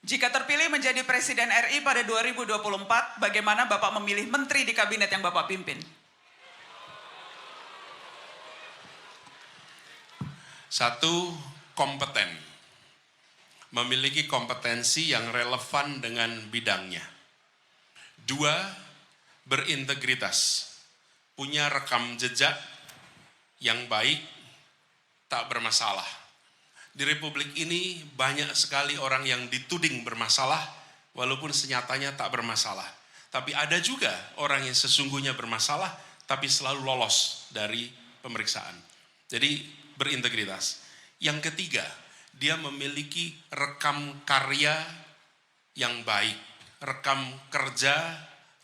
Jika terpilih menjadi Presiden RI pada 2024, bagaimana Bapak memilih menteri di kabinet yang Bapak pimpin? Satu, kompeten. Memiliki kompetensi yang relevan dengan bidangnya. Dua, berintegritas. Punya rekam jejak yang baik, tak bermasalah. Di Republik ini banyak sekali orang yang dituding bermasalah, walaupun senyatanya tak bermasalah. Tapi ada juga orang yang sesungguhnya bermasalah, tapi selalu lolos dari pemeriksaan. Jadi berintegritas. Yang ketiga, dia memiliki rekam karya yang baik, rekam kerja,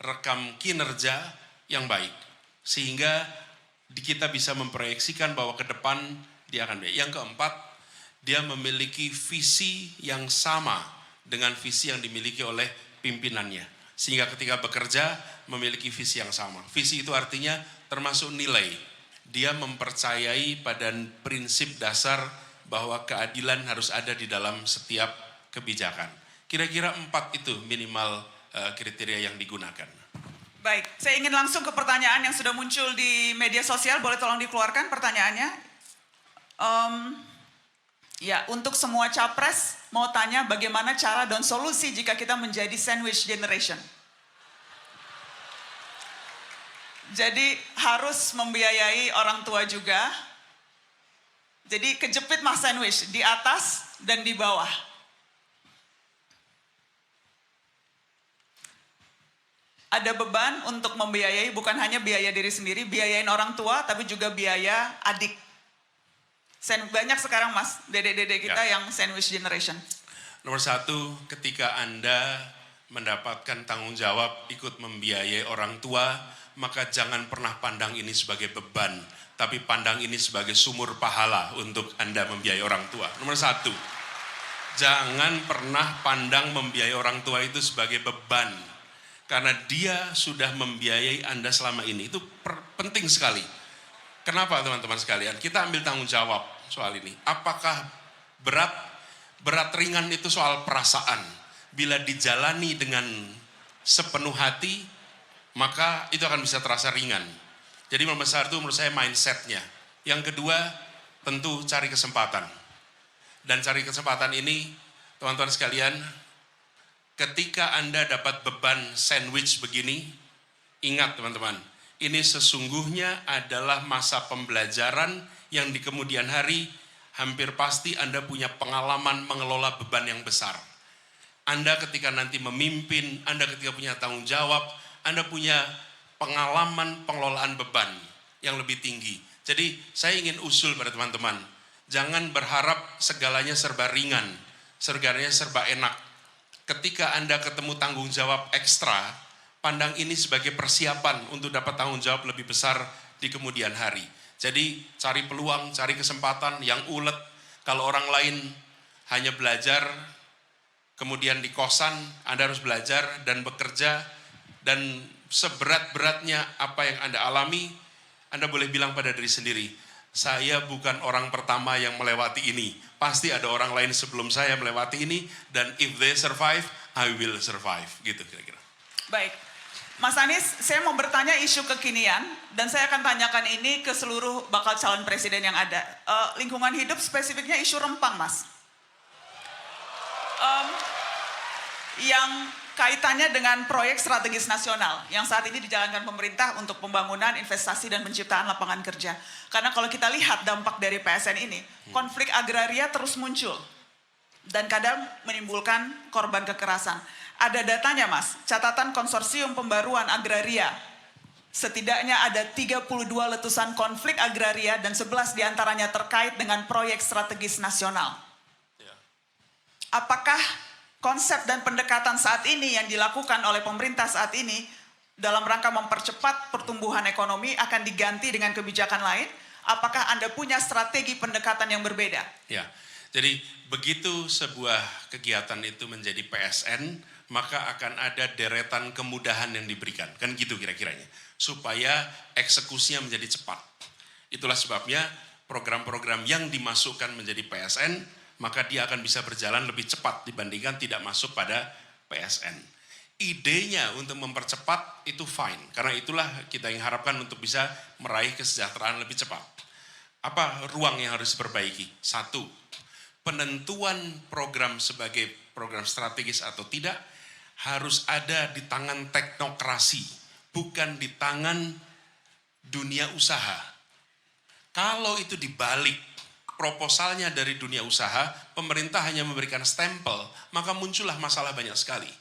rekam kinerja yang baik. Sehingga kita bisa memproyeksikan bahwa ke depan dia akan baik. Yang keempat, dia memiliki visi yang sama dengan visi yang dimiliki oleh pimpinannya. Sehingga ketika bekerja memiliki visi yang sama. Visi itu artinya termasuk nilai. Dia mempercayai pada prinsip dasar bahwa keadilan harus ada di dalam setiap kebijakan. Kira-kira 4 itu minimal kriteria yang digunakan. Baik, saya ingin langsung ke pertanyaan yang sudah muncul di media sosial. Boleh tolong dikeluarkan pertanyaannya? Ya, untuk semua capres mau tanya bagaimana cara dan solusi jika kita menjadi sandwich generation. Jadi harus membiayai orang tua juga. Jadi kejepit mas sandwich di atas dan di bawah. Ada beban untuk membiayai, bukan hanya biaya diri sendiri, biayain orang tua, tapi juga biaya adik. Banyak sekarang mas, dedek-dedek kita yang sandwich generation. Nomor 1, ketika Anda mendapatkan tanggung jawab ikut membiayai orang tua, maka jangan pernah pandang ini sebagai beban, tapi pandang ini sebagai sumur pahala untuk Anda membiayai orang tua. Nomor 1, jangan pernah pandang membiayai orang tua itu sebagai beban, karena dia sudah membiayai Anda selama ini. Itu penting sekali. Kenapa teman-teman sekalian? Kita ambil tanggung jawab soal ini. Apakah berat ringan itu soal perasaan. Bila dijalani dengan sepenuh hati, maka itu akan bisa terasa ringan. Jadi nomor 1 menurut saya mindsetnya. Yang kedua, tentu cari kesempatan. Dan cari kesempatan ini, teman-teman sekalian, ketika Anda dapat beban sandwich begini, ingat teman-teman, ini sesungguhnya adalah masa pembelajaran yang di kemudian hari hampir pasti Anda punya pengalaman mengelola beban yang besar. Anda ketika nanti memimpin, Anda ketika punya tanggung jawab, Anda punya pengalaman pengelolaan beban yang lebih tinggi. Jadi saya ingin usul pada teman-teman, jangan berharap segalanya serba ringan, segalanya serba enak. Ketika Anda ketemu tanggung jawab ekstra, pandang ini sebagai persiapan untuk dapat tanggung jawab lebih besar di kemudian hari. Jadi cari peluang, cari kesempatan yang ulet. Kalau orang lain hanya belajar, kemudian di kosan, Anda harus belajar dan bekerja. Dan seberat-beratnya apa yang Anda alami, Anda boleh bilang pada diri sendiri, saya bukan orang pertama yang melewati ini. Pasti ada orang lain sebelum saya melewati ini, dan if they survive, I will survive. Gitu kira-kira. Baik. Mas Anies, saya mau bertanya isu kekinian, dan saya akan tanyakan ini ke seluruh bakal calon presiden yang ada. Lingkungan hidup spesifiknya isu Rempang, Mas. Yang kaitannya dengan proyek strategis nasional, yang saat ini dijalankan pemerintah untuk pembangunan, investasi, dan penciptaan lapangan kerja. Karena kalau kita lihat dampak dari PSN ini, konflik agraria terus muncul, dan kadang menimbulkan korban kekerasan. Ada datanya mas, catatan konsorsium pembaruan agraria. Setidaknya ada 32 letusan konflik agraria dan 11 diantaranya terkait dengan proyek strategis nasional. Apakah konsep dan pendekatan saat ini yang dilakukan oleh pemerintah saat ini dalam rangka mempercepat pertumbuhan ekonomi akan diganti dengan kebijakan lain? Apakah Anda punya strategi pendekatan yang berbeda? Ya, jadi begitu sebuah kegiatan itu menjadi PSN, maka akan ada deretan kemudahan yang diberikan. Kan gitu kira-kiranya. Supaya eksekusinya menjadi cepat. Itulah sebabnya program-program yang dimasukkan menjadi PSN, maka dia akan bisa berjalan lebih cepat dibandingkan tidak masuk pada PSN. Idenya untuk mempercepat itu fine, karena itulah kita yang harapkan untuk bisa meraih kesejahteraan lebih cepat. Apa ruang yang harus diperbaiki? Satu, penentuan program sebagai program strategis atau tidak harus ada di tangan teknokrasi, bukan di tangan dunia usaha. Kalau itu dibalik, proposalnya dari dunia usaha, pemerintah hanya memberikan stempel, maka muncullah masalah banyak sekali.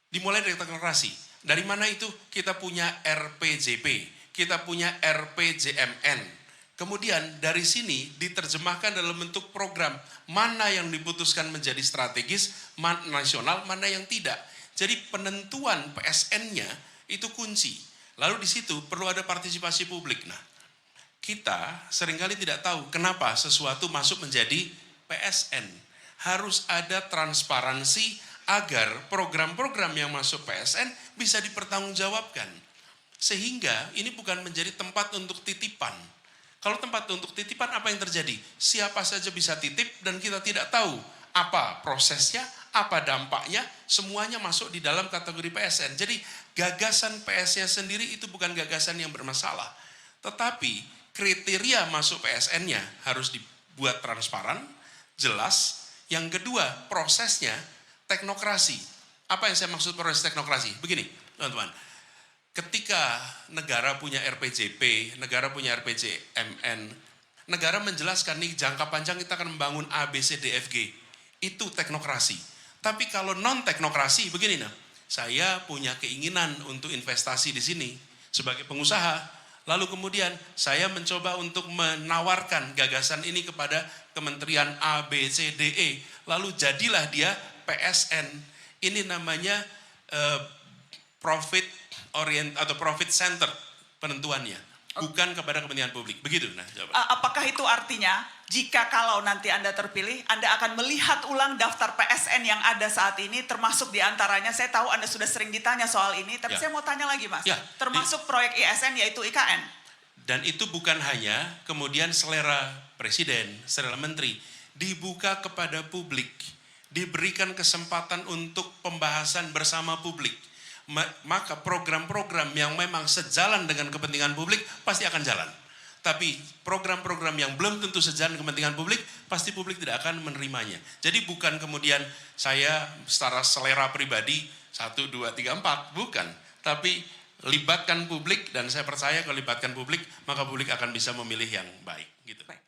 Dimulai dari teknokrasi. Dari mana itu? Kita punya RPJP, kita punya RPJMN. Kemudian dari sini diterjemahkan dalam bentuk program, mana yang diputuskan menjadi strategis, nasional, mana yang tidak. Jadi penentuan PSN-nya itu kunci. Lalu di situ perlu ada partisipasi publik. Nah, kita seringkali tidak tahu kenapa sesuatu masuk menjadi PSN. Harus ada transparansi agar program-program yang masuk PSN bisa dipertanggungjawabkan. Sehingga ini bukan menjadi tempat untuk titipan. Kalau tempat untuk titipan apa yang terjadi? Siapa saja bisa titip dan kita tidak tahu apa prosesnya, apa dampaknya, semuanya masuk di dalam kategori PSN. Jadi gagasan PSN sendiri itu bukan gagasan yang bermasalah. Tetapi kriteria masuk PSN-nya harus dibuat transparan, jelas. Yang kedua, prosesnya teknokrasi. Apa yang saya maksud proses teknokrasi? Begini, teman-teman. Ketika negara punya RPJP, negara punya RPJMN, negara menjelaskan nih jangka panjang kita akan membangun A, B, C, D, F, G. Itu teknokrasi. Tapi kalau non-teknokrasi, begini nah. Saya punya keinginan untuk investasi di sini sebagai pengusaha. Lalu kemudian saya mencoba untuk menawarkan gagasan ini kepada Kementerian A, B, C, D, E. Lalu jadilah dia PSN. Ini namanya profit orient atau profit center penentuannya. Bukan kepada kepentingan publik. Begitu nah jawaban. Apakah itu artinya jika kalau nanti Anda terpilih, Anda akan melihat ulang daftar PSN yang ada saat ini, termasuk diantaranya, saya tahu Anda sudah sering ditanya soal ini, tapi saya mau tanya lagi Mas, termasuk proyek ISN yaitu IKN. Dan itu bukan hanya kemudian selera presiden, selera menteri, dibuka kepada publik, diberikan kesempatan untuk pembahasan bersama publik. Maka program-program yang memang sejalan dengan kepentingan publik pasti akan jalan. Tapi program-program yang belum tentu sejalan dengan kepentingan publik, pasti publik tidak akan menerimanya. Jadi bukan kemudian saya secara selera pribadi 1, 2, 3, 4, bukan. Tapi libatkan publik dan saya percaya kalau libatkan publik, maka publik akan bisa memilih yang baik. Gitu. Baik.